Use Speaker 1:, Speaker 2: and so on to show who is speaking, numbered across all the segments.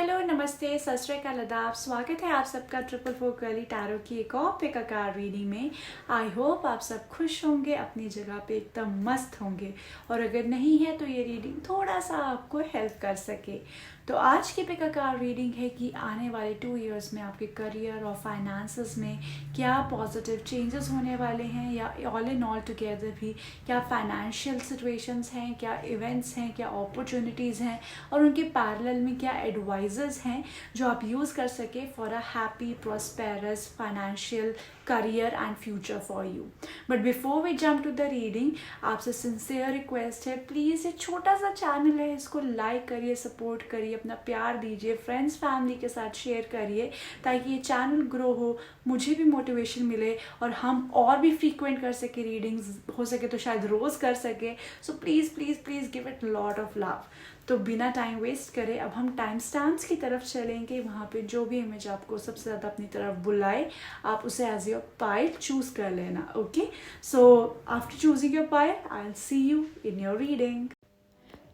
Speaker 1: Hello, नमस्ते, सत श्री अकाल, आदाब। स्वागत है आप सबका ट्रिपल फोर गर्ली टैरो की एक और पिक अ कार्ड रीडिंग में। आई होप आप सब खुश होंगे, अपनी जगह पे एकदम मस्त होंगे, और अगर नहीं है तो ये रीडिंग थोड़ा सा आपको हेल्प कर सके। तो आज की पिक अ कार्ड रीडिंग है कि आने वाले 2 इयर्स में आपके करियर और फाइनेंसेस में क्या पॉजिटिव चेंजेस होने वाले हैं, या ऑल इन ऑल टुगेदर भी क्या फाइनेंशियल सिचुएशंस हैं, क्या इवेंट्स हैं, क्या अपॉर्चुनिटीज़ हैं, और उनके पैरेलल में क्या एडवाइजर्स हैं जो आप यूज़ कर सके for a happy prosperous financial career and future for you. But before we jump to the reading, आपसे सिंसियर रिक्वेस्ट है, प्लीज़ ये छोटा सा चैनल है, इसको लाइक करिए, सपोर्ट करिए, अपना प्यार दीजिए, फ्रेंड्स फैमिली के साथ शेयर करिए ताकि ये चैनल ग्रो हो, मुझे भी मोटिवेशन मिले और हम और भी फ्रीक्वेंट कर सके रीडिंग्स, हो सके तो शायद रोज़ कर सके। So please please please give it lot of love. तो बिना टाइम वेस्ट करे अब हम टाइम स्टैम्प्स की तरफ चलेंगे। वहाँ पे जो भी इमेज आपको सबसे ज़्यादा अपनी तरफ बुलाए, आप उसे एज योर पाइल चूज़ कर लेना। Okay, so after choosing your pile I will see you in your reading.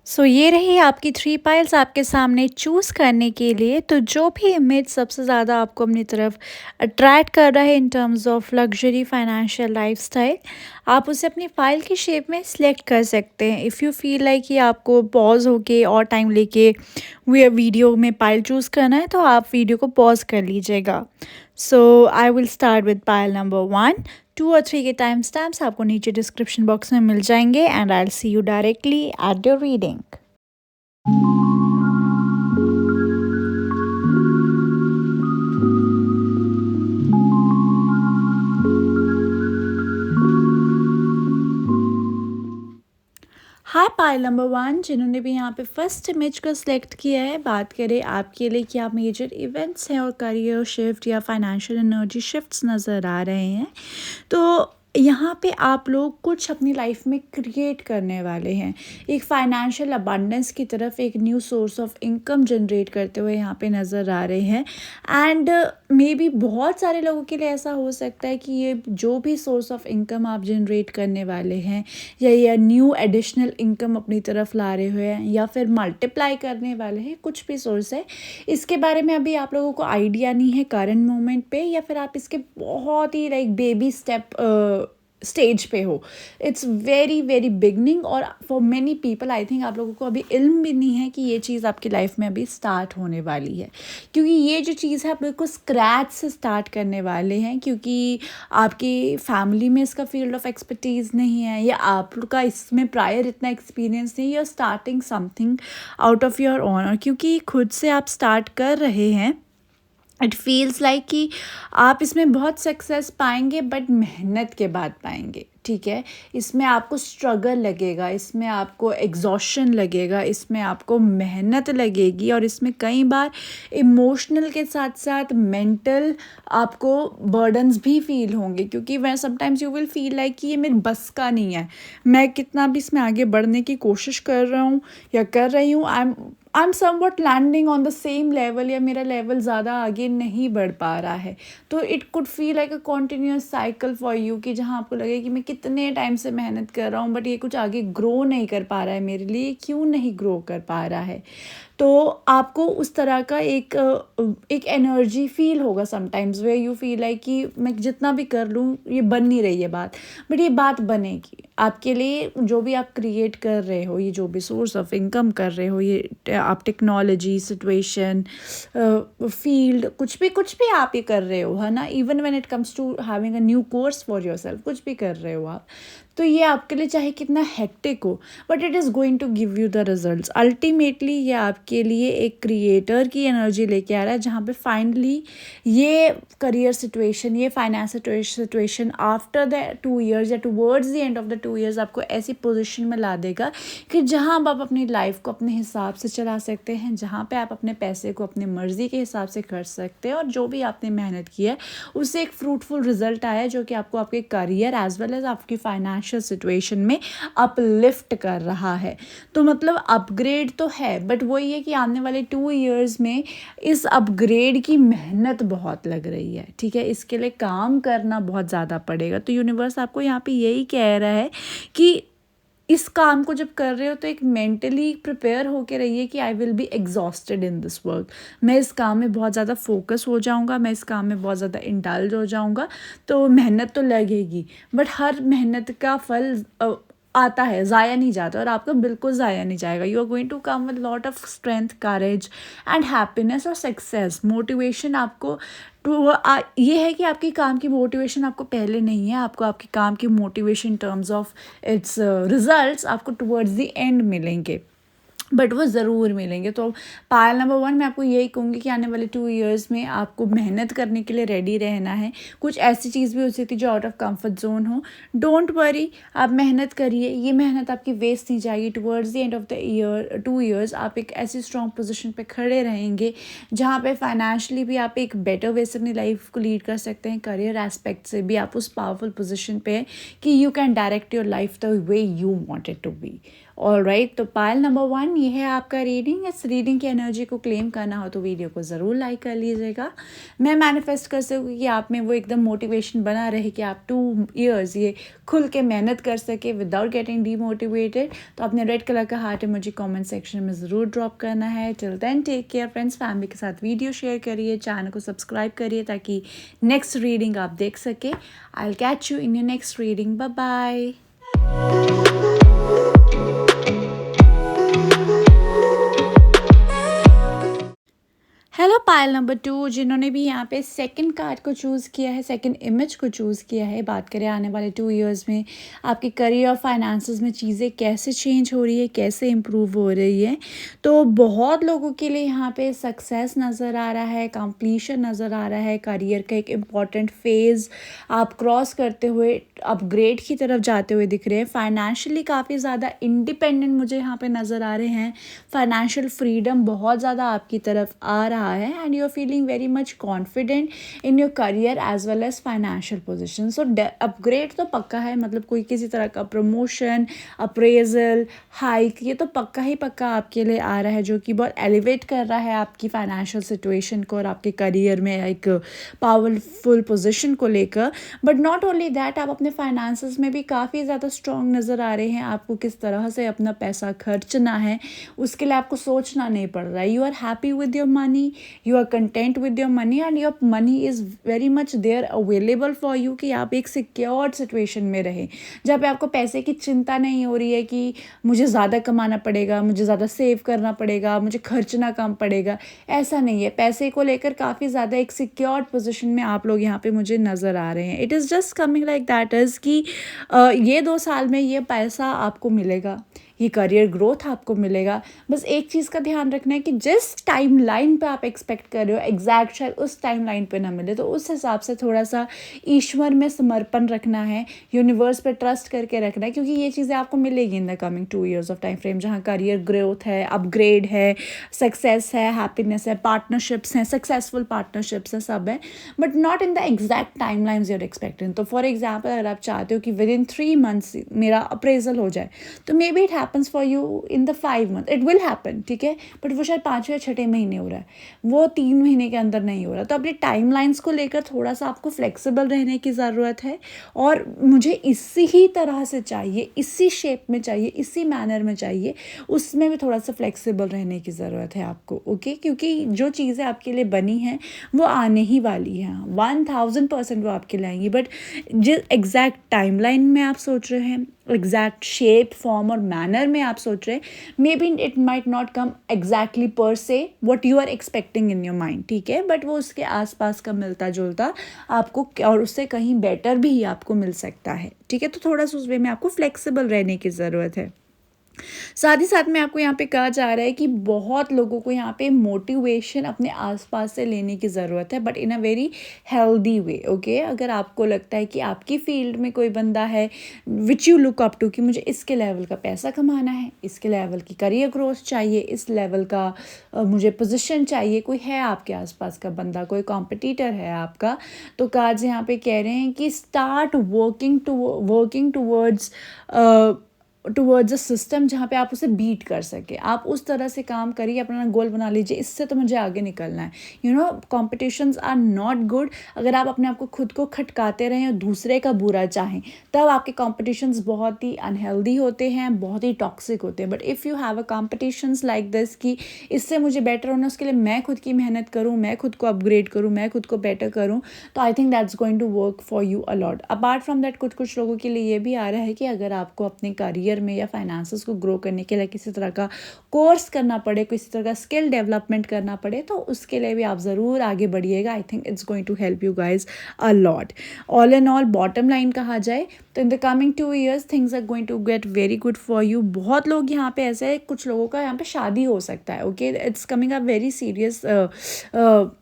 Speaker 2: सो ये रही आपकी 3 पाइल्स आपके सामने चूज़ करने के लिए। तो जो भी इमेज सबसे ज़्यादा आपको अपनी तरफ अट्रैक्ट कर रहा है in terms of luxury financial lifestyle, आप उसे अपनी फाइल की शेप में सिलेक्ट कर सकते हैं। इफ़ यू फील लाइक कि आपको पॉज होके और टाइम लेके वीडियो में पाइल चूज़ करना है तो आप वीडियो को पॉज कर लीजिएगा। So I will start with pile number 1। 2 और 3 के टाइम स्टैम्प्स आपको नीचे डिस्क्रिप्शन बॉक्स में मिल जाएंगे and I will see you directly at your reading. Hi pile number 1, जिन्होंने भी यहाँ पे फर्स्ट इमेज को सिलेक्ट किया है, बात करें आपके लिए क्या मेजर इवेंट्स हैं और करियर शिफ्ट या फाइनेंशियल एनर्जी शिफ्ट्स नज़र आ रहे हैं। तो यहाँ पे आप लोग कुछ अपनी लाइफ में क्रिएट करने वाले हैं, एक फाइनेंशियल अबंडेंस की तरफ, एक new source of income generate करते हुए यहाँ पे नज़र आ रहे हैं। एंड मे बी बहुत सारे लोगों के लिए ऐसा हो सकता है कि ये जो भी सोर्स ऑफ इनकम आप जनरेट करने वाले हैं, या न्यू एडिशनल इनकम अपनी तरफ ला रहे हुए हैं, या फिर मल्टीप्लाई करने वाले हैं, कुछ भी सोर्स है, इसके बारे में अभी आप लोगों को आइडिया नहीं है करंट मोमेंट पे, या फिर आप इसके बहुत ही लाइक बेबी स्टेप स्टेज पे हो। इट्स वेरी वेरी बिगनिंग, और for many people I think आप लोगों को अभी इल्म भी नहीं है कि ये चीज़ आपकी लाइफ में अभी स्टार्ट होने वाली है, क्योंकि ये जो चीज़ है आप बिल्कुल स्क्रैच से स्टार्ट करने वाले हैं, क्योंकि आपकी फैमिली में इसका फील्ड ऑफ एक्सपर्टीज़ नहीं है, या आपका इसमें प्रायर इतना एक्सपीरियंस नहीं, you are starting something out of your own. और क्योंकि खुद से आप स्टार्ट कर रहे हैं, इट फील्स लाइक कि आप इसमें बहुत सक्सेस पाएंगे, बट मेहनत के बाद पाएंगे। ठीक है, इसमें आपको स्ट्रगल लगेगा, इसमें आपको एग्जॉशन लगेगा, इसमें आपको मेहनत लगेगी, और इसमें कई बार इमोशनल के साथ साथ मेंटल आपको बर्डन्स भी फील होंगे, क्योंकि वह sometimes you will feel like कि ये मेरे बस का नहीं है, मैं कितना भी इसमें आगे बढ़ने की कोशिश कर रहा हूँ या कर रही हूँ, I am somewhat landing on the same level, या मेरा लेवल ज़्यादा आगे नहीं बढ़ पा रहा है। तो it could feel like a continuous cycle for you, कि जहाँ आपको लगे कि मैं कितने टाइम से मेहनत कर रहा हूँ बट ये कुछ आगे ग्रो नहीं कर पा रहा है मेरे लिए, क्यों नहीं ग्रो कर पा रहा है। तो आपको उस तरह का एक एनर्जी फील होगा sometimes, way you feel like कि मैं जितना भी कर लूँ ये बन नहीं रही है बात, बट ये बात बनेगी आपके लिए। जो भी आप क्रिएट कर रहे हो, ये जो भी सोर्स ऑफ इनकम कर रहे हो, ये आप टेक्नोलॉजी, सिचुएशन, फील्ड, कुछ भी आप ये कर रहे हो, है ना, even when it comes to having a new course for yourself, कुछ भी कर रहे हो आप, तो ये आपके लिए चाहे कितना हेक्टिक हो, but it is going to give you the results. Ultimately ये आपके लिए एक क्रिएटर की एनर्जी लेके आ रहा है, जहाँ पे फाइनली ये करियर सिचुएशन, ये finance situation after the 2 years या towards the end of the 2 years आपको ऐसी पोजीशन में ला देगा कि जहाँ आप अपनी लाइफ को अपने हिसाब से चला सकते हैं, जहाँ पे आप अपने पैसे को अपनी मर्जी के हिसाब से खर्च सकते हैं, और जो भी आपने मेहनत की है उससे एक फ्रूटफुल रिजल्ट आया है, जो कि आपको आपके करियर एज वेल एज आपकी फाइनेंशियल सिचुएशन में अपलिफ्ट कर रहा है। तो मतलब अपग्रेड तो है, बट वही है कि आने वाले 2 इयर्स में इस अपग्रेड की मेहनत बहुत लग रही है। ठीक है, इसके लिए काम करना बहुत ज़्यादा पड़ेगा। तो यूनिवर्स आपको यहाँ पे यही कह रहा है कि इस काम को जब कर रहे हो तो एक मेंटली प्रिपेयर होके रहिए कि I will be exhausted in this work. मैं इस काम में बहुत ज़्यादा फोकस हो जाऊंगा, मैं इस काम में बहुत ज़्यादा इंडल्ज हो जाऊंगा, तो मेहनत तो लगेगी, बट हर मेहनत का फल आता है, ज़ाया नहीं जाता, और आपका बिल्कुल ज़ाया नहीं जाएगा। You are going to come with lot of strength, courage and happiness और सक्सेस। मोटिवेशन आपको ये है कि आपके काम की मोटिवेशन आपको पहले नहीं है, आपको आपके काम की motivation terms of its results आपको टुवर्ड्स द एंड मिलेंगे, बट वो ज़रूर मिलेंगे। तो पायल नंबर 1 मैं आपको यही कहूँगी कि आने वाले 2 इयर्स में आपको मेहनत करने के लिए रेडी रहना है। कुछ ऐसी चीज़ भी हो सकती है जो आउट ऑफ कंफर्ट जोन हो, डोंट वरी, आप मेहनत करिए, ये मेहनत आपकी वेस्ट नहीं जाएगी। Towards the end of the year 2 years आप एक ऐसी स्ट्रॉन्ग पोजीशन पे खड़े रहेंगे जहाँ पे फाइनेंशियली भी आप एक बेटर वे से अपनी लाइफ को लीड कर सकते हैं, करियर एस्पेक्ट से भी आप उस पावरफुल पोजीशन पे हैं कि you can direct your life the way you want it to be. Alright, तो पायल नंबर 1 ये है आपका रीडिंग। इस रीडिंग की एनर्जी को क्लेम करना हो तो वीडियो को ज़रूर लाइक कर लीजिएगा। मैं मैनिफेस्ट कर सकूँ कि आप में वो एकदम मोटिवेशन बना रहे कि आप 2 इयर्स ये खुल के मेहनत कर सके विदाउट गेटिंग डीमोटिवेटेड। तो अपने रेड कलर का हार्ट इमोजी कमेंट सेक्शन में ज़रूर ड्रॉप करना है। Till then take care friends, family के साथ वीडियो शेयर करिए, चैनल को सब्सक्राइब करिए ताकि नेक्स्ट रीडिंग आप देख सके। I will catch you in your next reading. Bye bye. Hello pile number 2 जिन्होंने भी यहाँ पे सेकंड कार्ड को चूज़ किया है, सेकंड इमेज को चूज़ किया है। बात करें आने वाले 2 इयर्स में आपके करियर और फाइनेंसेस में चीज़ें कैसे चेंज हो रही है, कैसे इम्प्रूव हो रही है। तो बहुत लोगों के लिए यहाँ पे सक्सेस नज़र आ रहा है, कंप्लीशन नज़र आ रहा है, करियर का एक इम्पॉर्टेंट फेज़ आप क्रॉस करते हुए अपग्रेड की तरफ जाते हुए दिख रहे हैं। फाइनेंशियली काफ़ी ज़्यादा इंडिपेंडेंट मुझे यहाँ पे नज़र आ रहे हैं। फाइनेंशियल फ्रीडम बहुत ज़्यादा आपकी तरफ आ रहा है and you are feeling very much confident in your career as well as financial position. So upgrade तो पक्का है, मतलब कोई किसी तरह का प्रमोशन, अप्रेजल, हाइक, ये तो पक्का ही पक्का आपके लिए आ रहा है, जो कि बहुत एलिवेट कर रहा है आपकी फाइनेंशियल सिचुएशन को और आपके करियर में एक पावरफुल पोजीशन को लेकर। बट नॉट ओनली दैट, आप अपने फाइनेंसेस में भी काफ़ी ज़्यादा स्ट्रॉन्ग नज़र आ रहे हैं। आपको किस तरह से अपना पैसा खर्चना है उसके लिए आपको सोचना नहीं पड़ रहा है। You are happy with your money, you are content with your money and your money is very much there available for you कि आप एक सिक्योर्ड सिचुएशन में रहें, जहाँ पे आपको पैसे की चिंता नहीं हो रही है कि मुझे ज़्यादा कमाना पड़ेगा, मुझे ज़्यादा सेव करना पड़ेगा, मुझे खर्चना कम पड़ेगा। ऐसा नहीं है, पैसे को लेकर काफ़ी ज़्यादा एक सिक्योर्ड पोजीशन में आप लोग यहाँ पे मुझे नज़र आ रहे हैं। It is just coming like that is कि ये 2 साल में ये पैसा आपको मिलेगा, ये करियर ग्रोथ आपको मिलेगा। बस एक चीज़ का ध्यान रखना है कि जिस टाइम लाइन पे आप एक्सपेक्ट कर रहे हो एग्जैक्ट शायद उस टाइम लाइन पे ना मिले, तो उस हिसाब से थोड़ा सा ईश्वर में समर्पण रखना है, यूनिवर्स पे ट्रस्ट करके रखना है, क्योंकि ये चीज़ें आपको मिलेगी in the coming 2 years of time frame, जहाँ करियर ग्रोथ है, अपग्रेड है, सक्सेस है, हैप्पीनेस है, पार्टनरशिप्स हैं, सक्सेसफुल पार्टनरशिप्स हैं, सब है, but not in the exact time lines you're expecting. तो फॉर एग्जाम्पल अगर आप चाहते हो कि विद इन 3 मंथ्स मेरा अप्रेजल हो जाए, तो maybe it happens for you in the 5 month, it will happen, ठीक है, बट वो शायद 5वें या 6ठे महीने हो रहा है, वो 3 महीने के अंदर नहीं हो रहा। तो अपनी टाइम लाइन्स को लेकर थोड़ा सा आपको फ्लेक्सिबल रहने की ज़रूरत है, और मुझे इसी ही तरह से चाहिए, इसी शेप में चाहिए, इसी मैनर में चाहिए, उसमें भी थोड़ा सा फ्लेक्सिबल रहने की ज़रूरत है आपको, ओके, क्योंकि जो चीज़ें आपके लिए बनी हैं वो आने ही वाली हैं, 1000% वो आपके लिए आएंगी, बट जिस एग्जैक्ट टाइम लाइन में आप सोच रहे हैं, एग्जैक्ट शेप, फॉर्म और मैनर में आप सोच रहे हैं, maybe it might not come exactly per se what you are expecting in your mind, ठीक है, बट वो उसके आसपास का मिलता जुलता आपको और उससे कहीं बेटर भी आपको मिल सकता है, ठीक है। तो थोड़ा सा उस वे में आपको फ्लेक्सिबल रहने की ज़रूरत है। साथ ही साथ में आपको यहाँ पे कहा जा रहा है कि बहुत लोगों को यहाँ पे मोटिवेशन अपने आसपास से लेने की ज़रूरत है, but in a very healthy way, okay. अगर आपको लगता है कि आपकी फील्ड में कोई बंदा है which you look up to कि मुझे इसके लेवल का पैसा कमाना है, इसके लेवल की करियर ग्रोथ चाहिए, इस लेवल का मुझे पोजीशन चाहिए, कोई है आपके आसपास का बंदा, कोई कॉम्पिटिटर है आपका, तो कार्ड्स यहाँ पे कह रहे हैं कि start working towards towards a system जहाँ पे आप उसे बीट कर सके। आप उस तरह से काम करिए, अपना गोल बना लीजिए, इससे तो मुझे आगे निकलना है। Competitions are not good. अगर आप अपने आप को खुद को खटकाते रहें और दूसरे का बुरा चाहें, तब आपके कॉम्पिटिशन्स बहुत ही अनहेल्दी होते हैं, बहुत ही टॉक्सिक होते हैं। But if you have a competitions like this कि इससे मुझे बेटर होना, उसके लिए मैं खुद की मेहनत करूँ, मैं खुद को अपग्रेड करूँ, मैं खुद को बेटर करूँ, तो I think that's going to work for you a lot. Apart from that कुछ लोगों के लिए ये भी आ रहा है कि अगर आपको अपने करियर में या फाइनेंसेस को ग्रो करने के लिए किसी तरह का कोर्स करना पड़े, किसी तरह का स्किल डेवलपमेंट करना पड़े, तो उसके लिए भी आप ज़रूर आगे बढ़िएगा। I think it's going to help you guys a lot. All in all bottom line कहा जाए तो in the coming 2 years things are going to get very good for you. बहुत लोग यहाँ पे ऐसे है, कुछ लोगों का यहाँ पे शादी हो सकता है। Okay, it's coming a very serious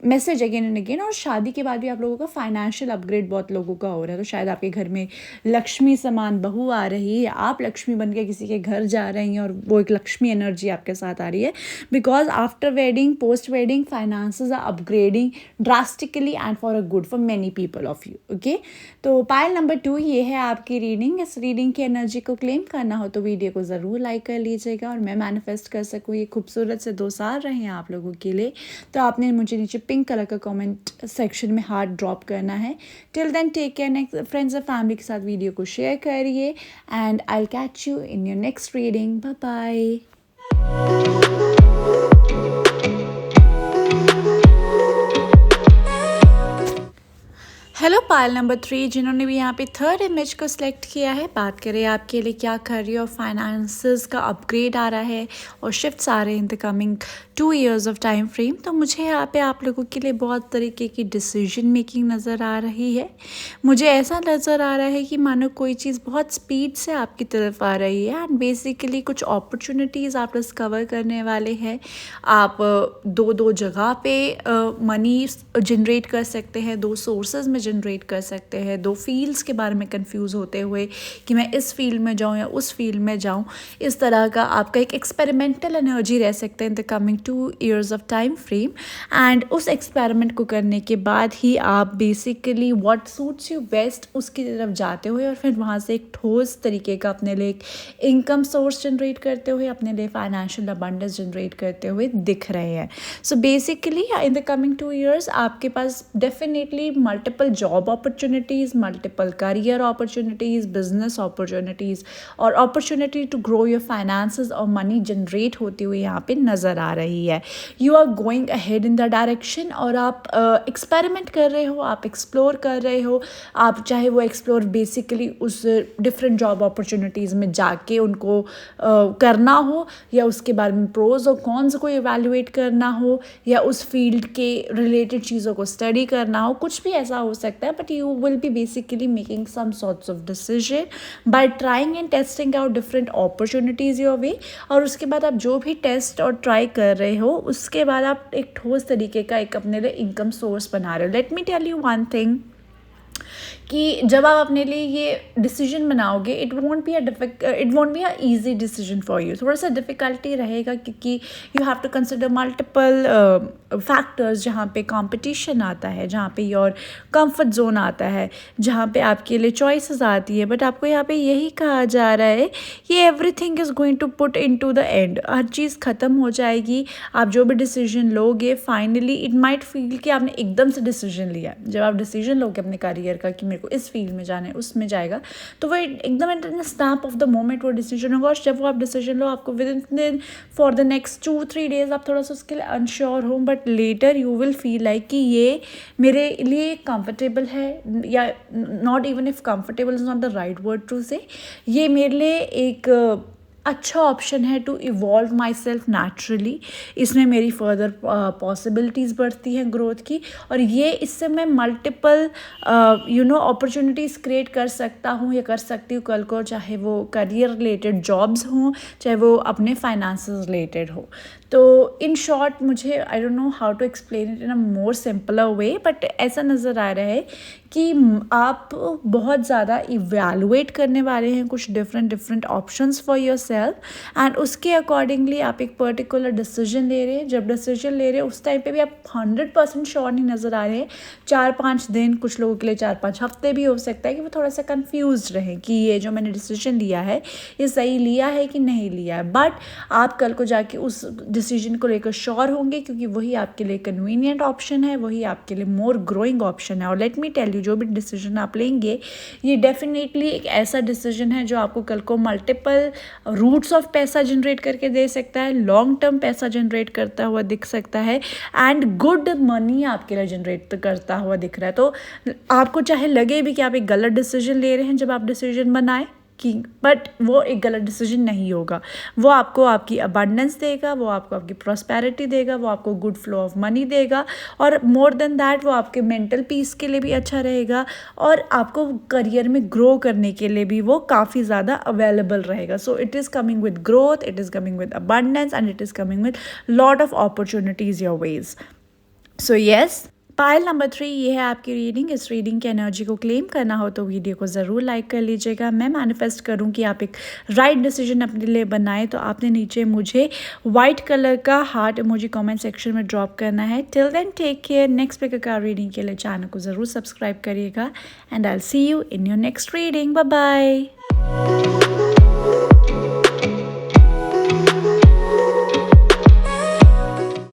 Speaker 2: message again and again. और शादी के बाद भी आप लोगों का फाइनेंशियल अपग्रेड बहुत लोगों का हो रहा है। तो शायद आपके घर में लक्ष्मी समान बहू आ रही है, आप लक्ष्मी बन के किसी के घर जा रही हैं और वो एक लक्ष्मी एनर्जी आपके साथ आ रही है। Because after wedding, post wedding, finances are upgrading drastically and for a good for many people of you. Okay, तो पायल नंबर 2 ये है आपकी रीडिंग। इस रीडिंग की एनर्जी को क्लेम करना हो तो वीडियो को ज़रूर लाइक कर लीजिएगा, और मैं मैनिफेस्ट कर सकूँ ये खूबसूरत से 2 साल रहे हैं आप लोगों के लिए, तो आपने मुझे नीचे पिंक कलर का कमेंट सेक्शन में हार्ट ड्रॉप करना है। Till then take care, next friends और फैमिली के साथ वीडियो को शेयर करिए, and I will catch you in your next reading. Bye bye. Hello pile number 3 जिन्होंने भी यहाँ पे थर्ड इमेज को सिलेक्ट किया है, बात करें आपके लिए क्या करियर और फाइनेंसेस का अपग्रेड आ रहा है और शिफ्ट्स आ रहे हैं इन the coming 2 years of time frame. तो मुझे यहाँ पे आप लोगों के लिए बहुत तरीके की डिसीजन मेकिंग नज़र आ रही है। मुझे ऐसा नज़र आ रहा है कि मानो कोई चीज़ बहुत स्पीड से आपकी तरफ आ रही है, एंड बेसिकली कुछ अपॉर्चुनिटीज़ आप डिस्कवर करने वाले हैं। आप दो जगह पे मनी जनरेट कर सकते हैं, 2 सोर्सेज में जनरेट कर सकते हैं, 2 फील्ड्स के बारे में कंफ्यूज होते हुए कि मैं इस फील्ड में जाऊं या उस फील्ड में जाऊं। इस तरह का आपका एक एक्सपेरिमेंटल एनर्जी रह सकता है इन the coming 2 years of time frame. And उस एक्सपेरिमेंट को करने के बाद ही आप basically what suits you best उसकी तरफ जाते हुए, और फिर वहाँ से एक ठोस तरीके का अपने लिए एक इनकम सोर्स जनरेट करते हुए, अपने लिए फाइनेंशियल अबंडेंस जनरेट करते हुए दिख रहे हैं। So basically in the coming 2 years आपके पास definitely multiple job opportunities, multiple career opportunities, business opportunities और opportunity to grow your finances और मनी जनरेट होती हुई यहाँ पे नज़र आ रही है। You are going ahead in the direction, और आप एक्सपेरिमेंट कर रहे हो, आप एक्सप्लोर कर रहे हो। आप चाहे वो एक्सप्लोर बेसिकली उस डिफरेंट जॉब अपॉर्चुनिटीज़ में जाके उनको करना हो, या उसके बारे में प्रोज और कॉन्स को इवैल्यूएट करना हो, या उस फील्ड के रिलेटेड चीज़ों को स्टडी करना हो, कुछ भी ऐसा हो सकता है। But you will be basically making some sorts of decision by trying and testing out different opportunities your way. और उसके बाद आप जो भी टेस्ट और ट्राई कर रहे हो, उसके बाद आप एक ठोस तरीके का एक अपने लिए इनकम सोर्स बना रहे हो। Let me tell you one thing कि जब आप अपने लिए ये डिसीजन बनाओगे, it won't be a easy decision for you. थोड़ा सा डिफ़िकल्टी रहेगा क्योंकि you have to consider multiple factors, जहाँ पे कंपटीशन आता है, जहाँ पे योर कंफर्ट जोन आता है, जहाँ पे आपके लिए चॉइसेस आती है। बट आपको यहाँ पे यही कहा जा रहा है कि everything is going to put into the end. हर चीज़ ख़त्म हो जाएगी। आप जो भी डिसीजन लोगे, फाइनली इट माइट फील कि आपने एकदम से डिसीजन लिया। जब आप डिसीजन लोगे अपने करियर का कि मेरे को इस फील्ड में जाना है, उसमें जाएगा, तो वो एकदम in snap of the moment वो डिसीजन होगा। और जब वो आप डिसीजन लो, आपको within for the next 2-3 days आप थोड़ा सा उसके लिए अनश्योर हो, but later you will feel like कि ये मेरे लिए कंफर्टेबल है, या not even if comfortable is not the right word to say, ये मेरे लिए एक अच्छा ऑप्शन है to evolve myself naturally. इसमें मेरी फर्दर पॉसिबिलिटीज़ बढ़ती हैं ग्रोथ की, और ये इससे मैं मल्टीपल अपॉर्चुनिटीज़ क्रिएट कर सकता हूँ या कर सकती हूँ कल को, चाहे वो करियर रिलेटेड जॉब्स हों, चाहे वो अपने फाइनेंसेस रिलेटेड हो। तो इन शॉर्ट मुझे I don't know how to explain it in a more simpler way, but ऐसा नज़र आ रहा है कि आप बहुत ज़्यादा इवैल्यूएट करने वाले हैं कुछ different options for your self, and उसके अकॉर्डिंगली आप एक पर्टिकुलर डिसीजन ले रहे हैं। जब डिसीजन ले रहे हैं उस टाइम पे भी आप 100% श्योर नहीं नज़र आ रहे हैं। 4-5 दिन, कुछ लोगों के लिए 4-5 हफ्ते भी हो सकता है कि वो थोड़ा सा कन्फ्यूज रहें कि ये जो मैंने डिसीजन लिया है ये सही लिया है कि नहीं लिया है। बट आप कल को जाके उस डिसीजन को लेकर श्योर होंगे, क्योंकि वही आपके लिए कन्वीनियंट ऑप्शन है, वही आपके लिए मोर ग्रोइंग ऑप्शन है। और लेट मी टेल यू, जो भी डिसीजन आप लेंगे ये डेफिनेटली एक ऐसा डिसीजन है जो आपको कल को मल्टीपल रूट्स ऑफ पैसा जनरेट करके दे सकता है, लॉन्ग टर्म पैसा जनरेट करता हुआ दिख सकता है, एंड गुड मनी आपके लिए जनरेट करता हुआ दिख रहा है। तो आपको चाहे लगे भी कि आप एक गलत डिसीजन ले रहे हैं जब आप डिसीजन बनाएं कि, बट वो एक गलत डिसीजन नहीं होगा। वो आपको आपकी अबंडेंस देगा, वो आपको आपकी प्रॉस्पेरिटी देगा, वो आपको गुड फ्लो ऑफ मनी देगा, और मोर देन दैट वो आपके मेंटल पीस के लिए भी अच्छा रहेगा, और आपको करियर में ग्रो करने के लिए भी वो काफ़ी ज़्यादा अवेलेबल रहेगा। So it is coming with growth, it is coming with abundance, and it is coming with lot of opportunities your ways. So yes, pile number 3 ये है आपकी रीडिंग। इस रीडिंग की एनर्जी को क्लेम करना हो तो वीडियो को ज़रूर लाइक कर लीजिएगा। मैं मैनिफेस्ट करूं कि आप एक राइट डिसीजन अपने लिए बनाएं, तो आपने नीचे मुझे वाइट कलर का हार्ट इमोजी कमेंट सेक्शन में ड्रॉप करना है। Till then take care. Next pick का रीडिंग के लिए चैनल को ज़रूर सब्सक्राइब करिएगा, and I will see you in your next reading. Bye bye.